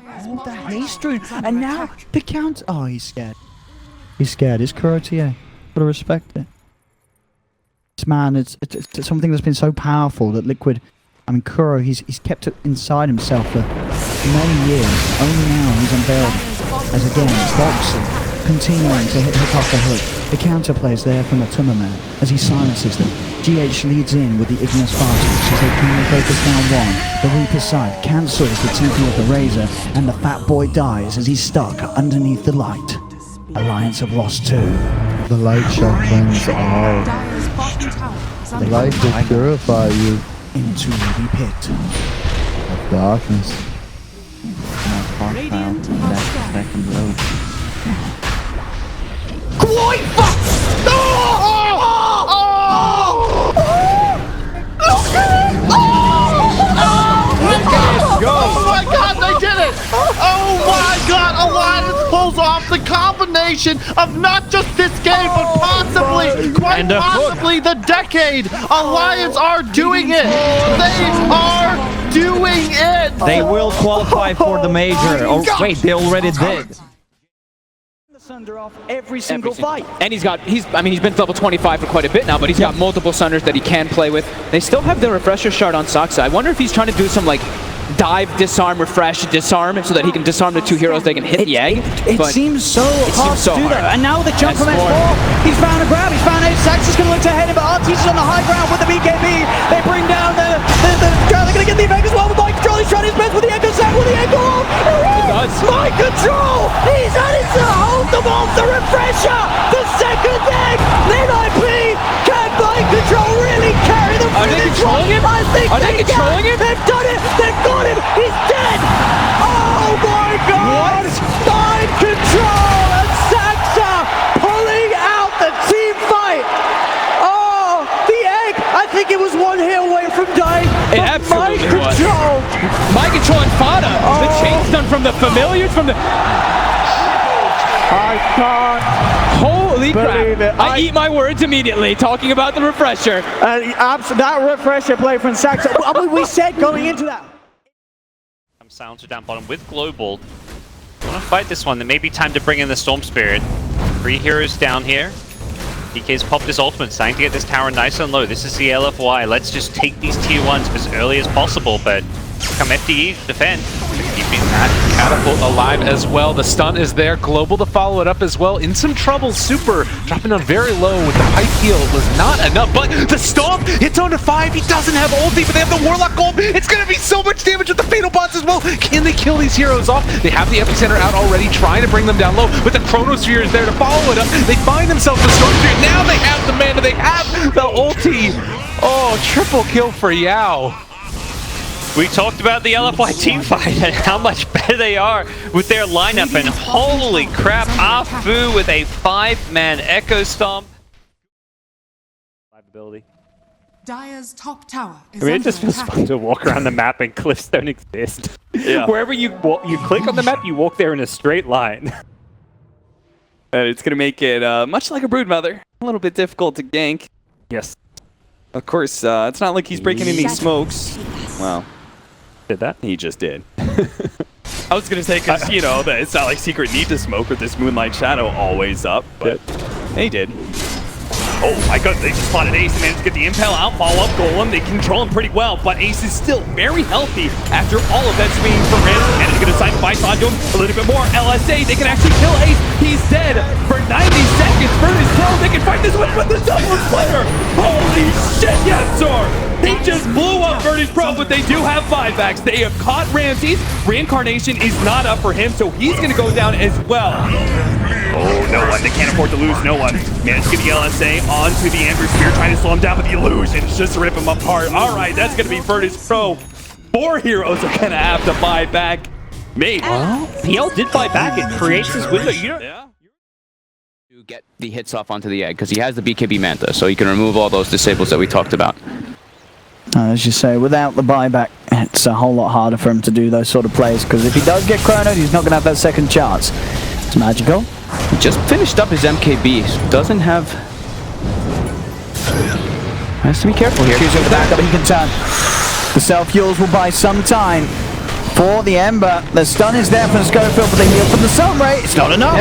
Oh, the haste rune. And now the counter. Oh, he's scared. He's scared. It's Kuro TA. Gotta respect it. This man, it's something that's been so powerful that Liquid. I mean, Kuro, he's kept it inside himself for many years. Only now he's unveiled as again, Boxer continuing to hit hook after hook. The counterplay is there from the Tummerman as he silences them. GH leads in with the Ignis Fatics as they keenly focus down one. The Reaper side cancels the TP of the Razor, and the Fat Boy dies as he's stuck underneath the light. Alliance have lost two. The light shall cleanse all. The light will purify you into the pit of darkness. Radiant second road. Quite fuck! Oh my god, they did it! Oh my god, Alliance pulls off the combination of not just this game, but possibly, quite possibly the decade! Alliance are doing it! They are doing it! They will qualify for the major. Oh wait, they already did. Sunder off every single fight. And he's been level 25 for quite a bit now, but he's got multiple Sunders that he can play with. They still have the refresher shard on Saksa. I wonder if he's trying to do some like dive, disarm, refresh, disarm, so that he can disarm the two heroes they can hit the egg. It seems so hard to do that. And now the jump from S4. He's found a grab, he's found it. Saksa's going to look to head him, but Artis is on the high ground with the BKB. They bring down the they're going to get the effect as well with Mind Control. He's trying his best with the Echo Sack, with the Echo off. Mind Control! He's had it to hold them off the refresher! The second egg! Then IP! Can Mind Control really carry them through this one? I think they controlling him? They've done it! They've got him! He's dead! Oh my god! What? Mind Control and Saksa pulling out the team fight! Oh, the egg! I think it was one hit away from dying. It absolutely Mind Control! Mind Control and Fada! The chain's done from the familiars, from the... I can't. Holy crap. Believe it. I eat my words immediately, talking about the refresher. That refresher play from Saksa. I mean, we said going into that. Sounds are down bottom with Global. Want to fight this one. There may be time to bring in the Storm Spirit. 3 heroes down here. DK's popped his ultimate, starting to get this tower nice and low. This is the LFY. Let's just take these tier 1s as early as possible, but come FDE, defend. Keeping that catapult alive as well. The stun is there. Global to follow it up as well. In some trouble. Super dropping down very low with the pipe heal. It was not enough, but the stomp hits on to 5. He doesn't have ulti, but they have the Warlock Gold. It's going to be so much damage with the Fatal Bots as well. Can they kill these heroes off? They have the Epicenter out already, trying to bring them down low, but the Chronosphere is there to follow it up. They find themselves the Storm Spirit. Now they have the mana. They have the ulti. Oh, triple kill for Yao. We talked about the LFY Teamfight and how much better they are with their lineup, and holy crap, Afu with a 5-man Echo Stomp. Ability. Dire's top tower is I mean, it just feels fun to walk around the map and cliffs don't exist. Yeah. Wherever you click on the map, you walk there in a straight line. And it's going to make it much like a Broodmother, a little bit difficult to gank. Yes. Of course, it's not like he's breaking any smokes. Well, did that? He just did. I was going to say, because, you know, it's not like Secret need to smoke with this Moonlight Shadow always up, but he did. Oh my god, they just spotted Ace and managed to get the Impale out, follow up Golem. They control him pretty well, but Ace is still very healthy after all of that swinging for him. And it's going to sign Bison to him a little bit more. LSA, they can actually kill Ace. He's dead for 90 seconds. Furnace Pro, they can fight this one with the double player. Holy shit, yes, sir! They just blew up Virtus Pro, but they do have buybacks. They have caught Ramses. Reincarnation is not up for him, so he's going to go down as well. Oh, no one. They can't afford to lose no one. Managed to get the LSA onto the Ember Spear, trying to slow him down, but the illusions just rip him apart. All right, that's going to be Virtus Pro. 4 heroes are going to have to buy back. Maybe. Well, PL did buy back. It creates this window. To get the hits off onto the egg, because he has the BKB Manta, so he can remove all those disables that we talked about. As you say, without the buyback, it's a whole lot harder for him to do those sort of plays, because if he does get chronoed, he's not going to have that second chance. It's magical. He just finished up his MKB, so doesn't have... Has to be careful here. He's in the backup, he can turn. The self-heals will buy some time. for the Ember. The stun is there for the Schofield, but the heal from the Sunray. It's not enough.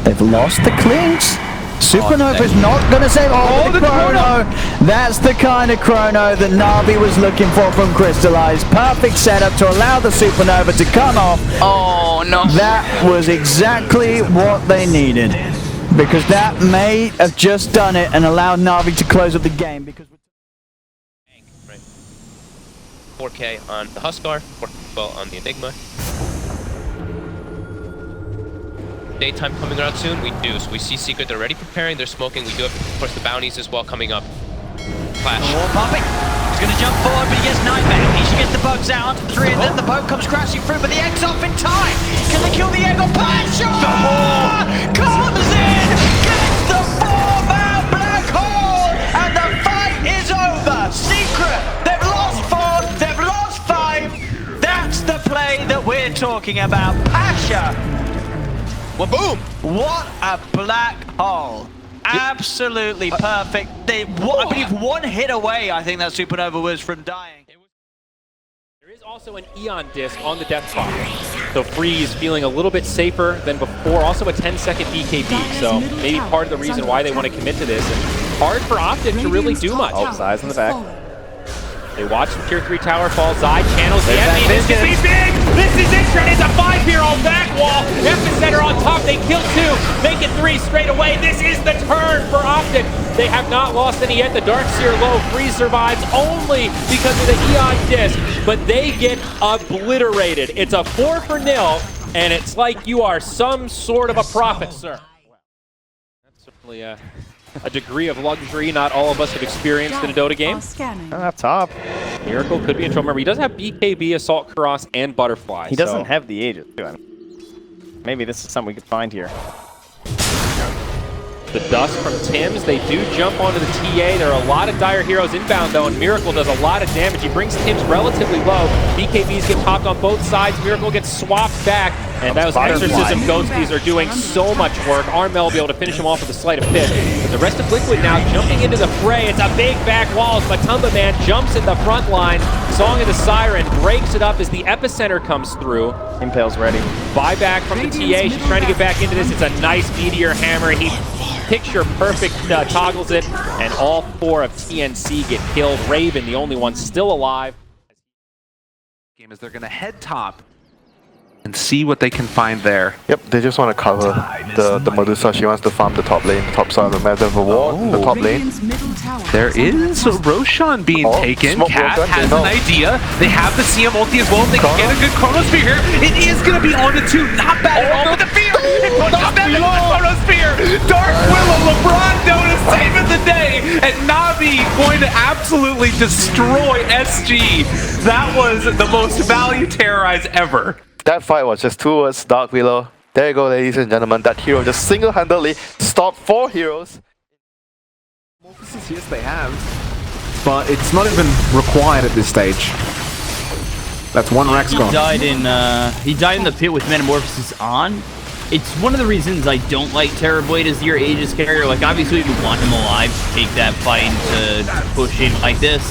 They've lost the Clinks. Supernova's not going to save. Oh, the chrono. That's the kind of chrono that Na'Vi was looking for from Crystallize. Perfect setup to allow the Supernova to come off. Oh, no. That was exactly what they needed. Because that may have just done it and allowed Na'Vi to close up the game. Because 4K on the Huskar, 4K on the Enigma. Daytime coming around soon? We do. So we see Secret, they're already preparing, they're smoking. We do have, of course, the bounties as well coming up. Flash. Oh, Poppy. He's going to jump forward, but he gets Nightmare. He should get the bugs out onto the tree, and then the boat comes crashing through, but the egg's off in time. Can they kill the egg or Pasha? Comes in, gets the 4-man black hole, and the fight is over. Secret, they've lost 4, they've lost 5. That's the play that we're talking about. Pasha. Well, boom! What a black hole. Absolutely perfect. I believe one hit away, I think that Supernova was from dying. There is also an Eon disc on the death clock. So Freeze feeling a little bit safer than before. Also a 10-second BKB. So maybe part of the reason why they want to commit to this. And hard for Optic to really do much. Oh, Zai's in the back. They watch the tier 3 tower fall. Zai channels the enemy. This could be big! This is it! It's a 5-year-old back wall! Epicenter on top, they kill 2, make it 3 straight away. This is the turn for Optic. They have not lost any yet. The Darkseer low. Freeze survives only because of the Eon disc, but they get obliterated. It's a 4-0, and it's like you are some sort of a prophet, sir. That's certainly a degree of luxury not all of us have experienced in a Dota game. Up top. Miracle could be in trouble. Remember, he does have BKB, Assault Cross, and Butterfly. He doesn't have the Aegis, too. I mean, maybe this is something we could find here. The dust from Tims, they do jump onto the TA. There are a lot of Dire heroes inbound, though, and Miracle does a lot of damage. He brings Tims relatively low. BKBs get popped on both sides. Miracle gets swapped back, and those Exorcism Ghosties are doing so much work. Armel will be able to finish him off with a sleight of fist. But the rest of Liquid now jumping into the fray. It's a big back wall as Matumba Man jumps in the front line. Song of the Siren breaks it up as the Epicenter comes through. Impale's ready. Buyback from the TA. She's trying to get back into this. It's a nice Meteor Hammer. He picture perfect toggles it, and all 4 of TNC get killed. Raven, the only one still alive. Game is they're going to head top and see what they can find there. Yep, they just want to cover the Medusa. She wants to farm the top lane, the top side of the map. They have a ward in the top lane. There is Roshan being taken. Cat has an idea. They have the CM ulti as well. They can get a good Chronosphere here. It is going to be on the 2. Not bad at all, but the fear! It puts them in the Chronosphere! Dark Willow, LeBron Dota saving the day! And Na'Vi going to absolutely destroy SG. That was the most value terrorize ever. That fight was just towards Dark Willow. There you go, ladies and gentlemen. That hero just single-handedly stopped 4 heroes. Yes, they have. But it's not even required at this stage. That's 1 Rex gone. He died in the pit with Metamorphosis on. It's one of the reasons I don't like Terrorblade as your Aegis carrier. Like, obviously you want him alive to take that fight and to push in like this.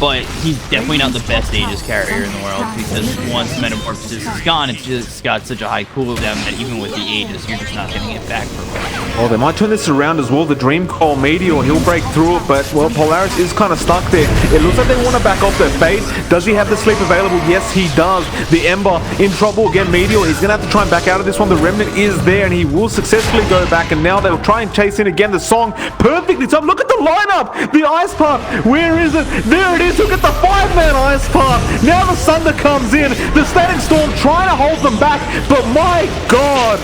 But he's definitely not the best Aegis carrier in the world, because once Metamorphosis is gone, it's just got such a high cooldown that even with the Aegis, you're just not getting it back for a while. Oh, they might turn this around as well. The Dream Call Meteor, he'll break through it, but, well, Polaris is kind of stuck there. It looks like they want to back off their Fate. Does he have the sleep available? Yes, he does. The Ember in trouble again. Meteor, he's going to have to try and back out of this one. The Remnant is there, and he will successfully go back, and now they'll try and chase in again. The Song perfectly timed. Look at the lineup! The Ice Puff, where is it? There it is. Look at the 5-man Ice Puff. Now the Thunder comes in. The Static Storm trying to hold them back, but my God,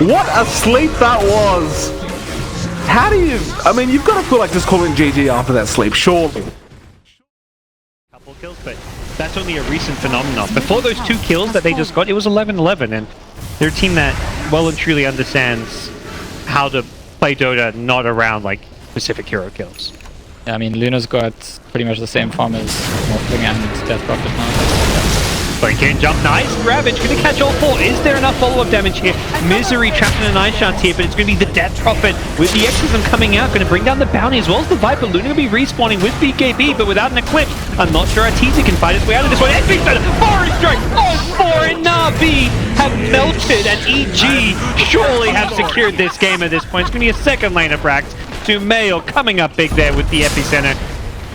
what a sleep that was. How do you... I mean, you've got to feel like just calling GG after that sleep, surely. Couple kills, but that's only a recent phenomenon. Before those 2 kills that they just got, it was 11-11, and they're a team that well and truly understands how to play Dota not around, like, specific hero kills. Yeah, I mean, Luna's got pretty much the same farm as Morphling and Death Prophet now. Blink in, jump, nice. Ravage gonna catch all 4. Is there enough follow-up damage here? Misery trapped in an Ice Shard here, but it's gonna be the Death Prophet with the Exorcism coming out, gonna bring down the bounty as well as the Viper. Luna gonna be respawning with BKB, but without an equip. I'm not sure Arteezy can fight his way out of this one. Forest Strike on 4, and Na'Vi have melted, and EG surely have secured this game at this point. It's gonna be a second lane of Rax to Mail coming up big there with the epicenter.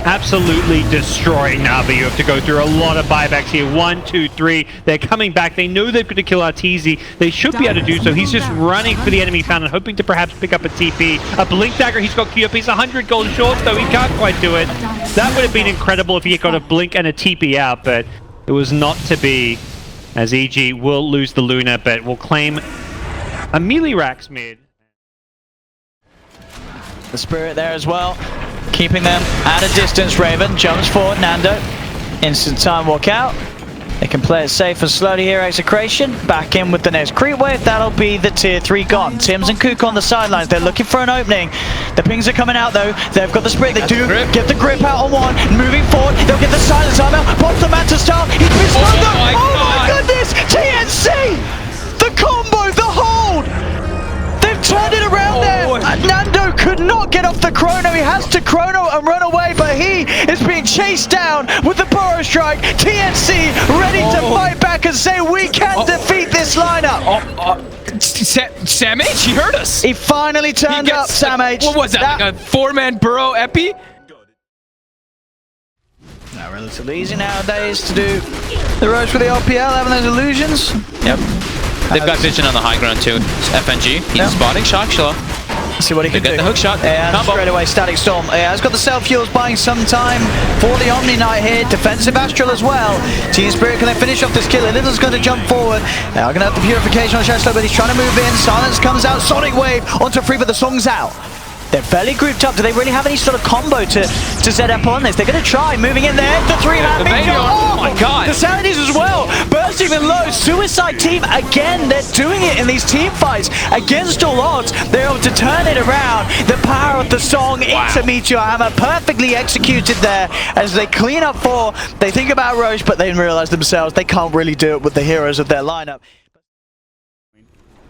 Absolutely destroying Na'Vi. You have to go through a lot of buybacks here. 1, 2, 3. They're coming back. They know they're going to kill Arteezy. They should be able to do so. He's just running for the enemy fountain, hoping to perhaps pick up a TP. A Blink Dagger he's got queued up. He's 100 gold short, though he can't quite do it. That would have been incredible if he had got a Blink and a TP out, but it was not to be, as EG will lose the Luna, but will claim a melee Rax mid. The Spirit there as well, keeping them at a distance. Raven jumps forward, Nando, instant time walk out. They can play it safe and slowly here, Execration. Back in with the next creep wave, that'll be the tier 3 gone. Tims and Kook on the sidelines, they're looking for an opening. The pings are coming out though, they've got the Spirit, they do get the grip out on one, moving forward, they'll get the silence armor, pops the Manta Star, he's been slowed up. Oh my goodness, TNC! The combo, the hold! They've turned it around there. Nando could not get off the chrono. He has to chrono and run away, but he is being chased down with the Burrow Strike. TNC ready to fight back and say we can defeat this lineup. Sam H, he heard us. He finally turned up, Sam H. What was that, like a 4-man Burrow epi? Not relatively easy nowadays to do the roast with the LPL, having those illusions. Yep. They've got vision on the high ground too. It's FNG, he's spotting Shockshla. See what he can do. Get the hook shot. Yeah, straight away, Static Storm. Yeah, has got the self-heals, buying some time for the Omni Knight here. Defensive Astral as well. Team Spirit, can they finish off this killer? Little's going to jump forward. They are going to have the Purification on Shockshla, but he's trying to move in. Silence comes out, Sonic Wave onto Free, but the song's out. They're fairly grouped up. Do they really have any sort of combo to ZF on this? They're going to try moving in there. The 3-man Meteor. Oh my god. The Sanities as well. Bursting them low. Suicide Team again. They're doing it in these team fights against all odds. They're able to turn it around. The power of the song into Meteor Hammer. Perfectly executed there as they clean up 4. They think about Roche, but they realize themselves they can't really do it with the heroes of their lineup.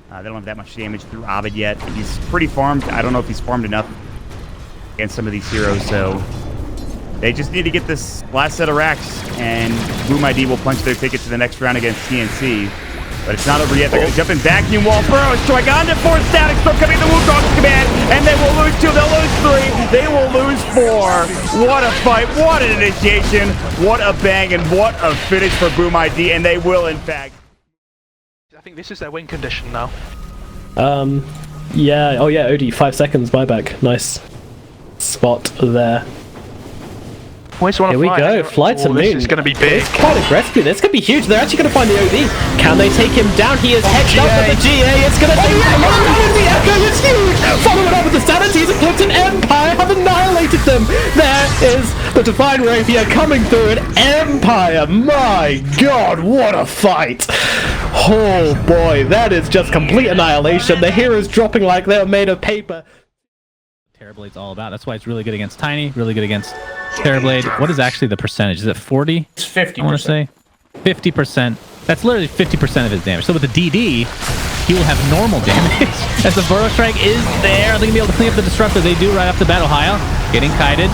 They don't have that much damage through Ovid yet. He's pretty farmed. I don't know if he's farmed enough against some of these heroes, so they just need to get this last set of racks, and Boom ID will punch their ticket to the next round against TNC. But it's not over yet. They're going to jump in vacuum wall. Burrow strike onto 4 Static Storm coming to Wukong's command, and they will lose 2, they'll lose 3, they will lose 4. What a fight, what an initiation, what a bang, and what a finish for Boom ID, and they will in fact. I think this is their win condition now. Yeah, oh yeah, OD, 5 seconds buyback. Nice spot there. Here we go, fly to moon. This is going to be big. It's quite aggressive. This could be huge. They're actually going to find the OD. Can they take him down? He is hedged up with the GA. It's going to take him down. The Echo is huge. Follow it up with the Sanities. And Clifton Empire have annihilated them. There is the Divine Rapier coming through. And Empire, my god, what a fight. Oh boy, that is just complete annihilation. The heroes dropping like they're made of paper. Terrorblade's all about. That's why it's really good against Tiny, really good against Terrorblade. What is actually the percentage? Is it 40? It's 50%. I want to say 50%. That's literally 50% of his damage. So with the DD, he will have normal damage. As the Burrow Strike is there, are they going to be able to clean up the Disruptor? They do right off the bat. Ohio getting kited.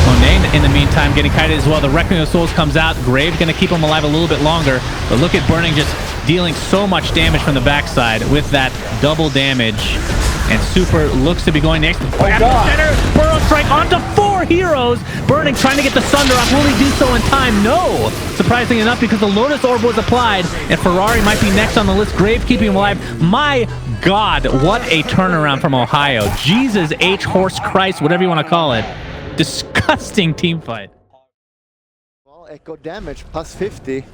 Monet, in the meantime, getting kited as well. The Reckoning of Souls comes out. Grave going to keep him alive a little bit longer. But look at Burning just dealing so much damage from the backside with that double damage. And Super looks to be going next. At the center, Burrow Strike onto 4 heroes. Burning, trying to get the Sunder off. Will he do so in time? No. Surprisingly enough, because the Lotus Orb was applied, and Ferrari might be next on the list. Grave keeping him alive. My God, what a turnaround from Ohio. Jesus H. Horse Christ, whatever you want to call it. Disgusting team fight. Well, echo damage plus 50.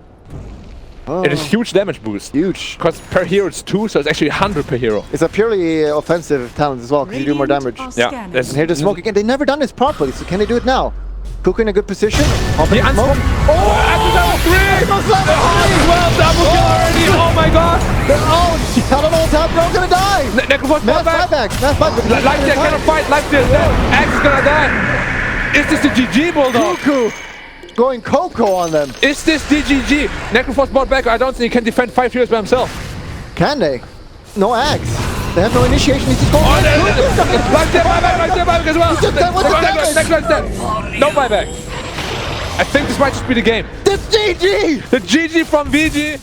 Oh. It is huge damage boost. Huge. Because per hero it's 2, so it's actually 100 per hero. It's a purely offensive talent as well, because you do more damage. Yeah. And here to smoke again. They've never done this properly, so can they do it now? Cook in a good position. Hopping in smoke. Double kill already! Oh my god! Oh, Talonol Tap Bro gonna die! Necrophos Mass buybacks! Mass buybacks! Life Steal cannot fight! Life Steal is dead! Axe is gonna die! Is this the GG Bulldog? Cuckoo! going Coco on them. Is this DGG? Necroforce brought back. I don't think he can defend 5 heroes by himself. Can they? No Axe. They have no initiation. He's just going. Right there, buyback as well. Necro's dead. No buyback. I think this might just be the game. The GG! The GG from VG.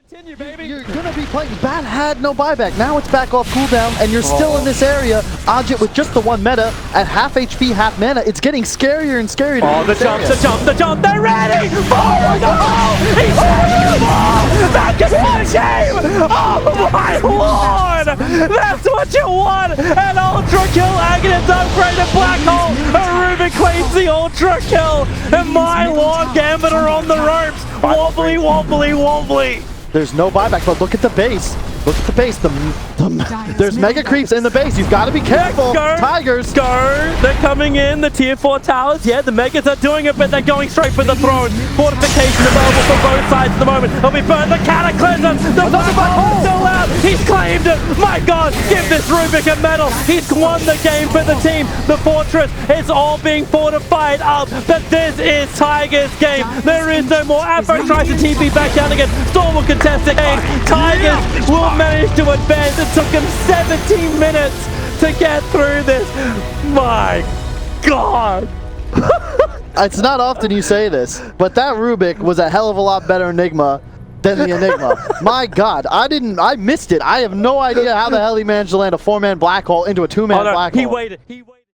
Continue, baby. You're gonna be playing. Bat had no buyback. Now it's back off cooldown, and you're still in this area. Ajit with just the 1 meta at half HP, half mana. It's getting scarier and scarier. Oh, the jump, area. the jump. They're ready for the ball. He's ready the ball. That is what a game. Oh my lord. That's what you want. An ultra kill. Aghanim's upgraded black hole. A Rubick claims the ultra kill. And my lord, Gambit are on the ropes. Wobbly, wobbly, wobbly. There's no buyback, but look at the base. Look at the base. There's mega creeps in the base. You've got to be careful. Tigers. They're coming in. The tier 4 towers. Yeah, the megas are doing it, but they're going straight for the throne. Fortification available for both sides at the moment. They'll be burned. The cataclysm. The black hole is still out. He's claimed it. My God, give this Rubick a medal. He's won the game for the team. The fortress is all being fortified up, but this is Tigers' game. There is no more. Afro tries to TP back down again. Storm will contest the game. Tigers will manage to advance. It took him 17 minutes to get through this. My God. It's not often you say this, but that Rubick was a hell of a lot better Enigma than the Enigma. My God, I missed it. I have no idea how the hell he managed to land a 4-man black hole into a 2-man black hole. He waited.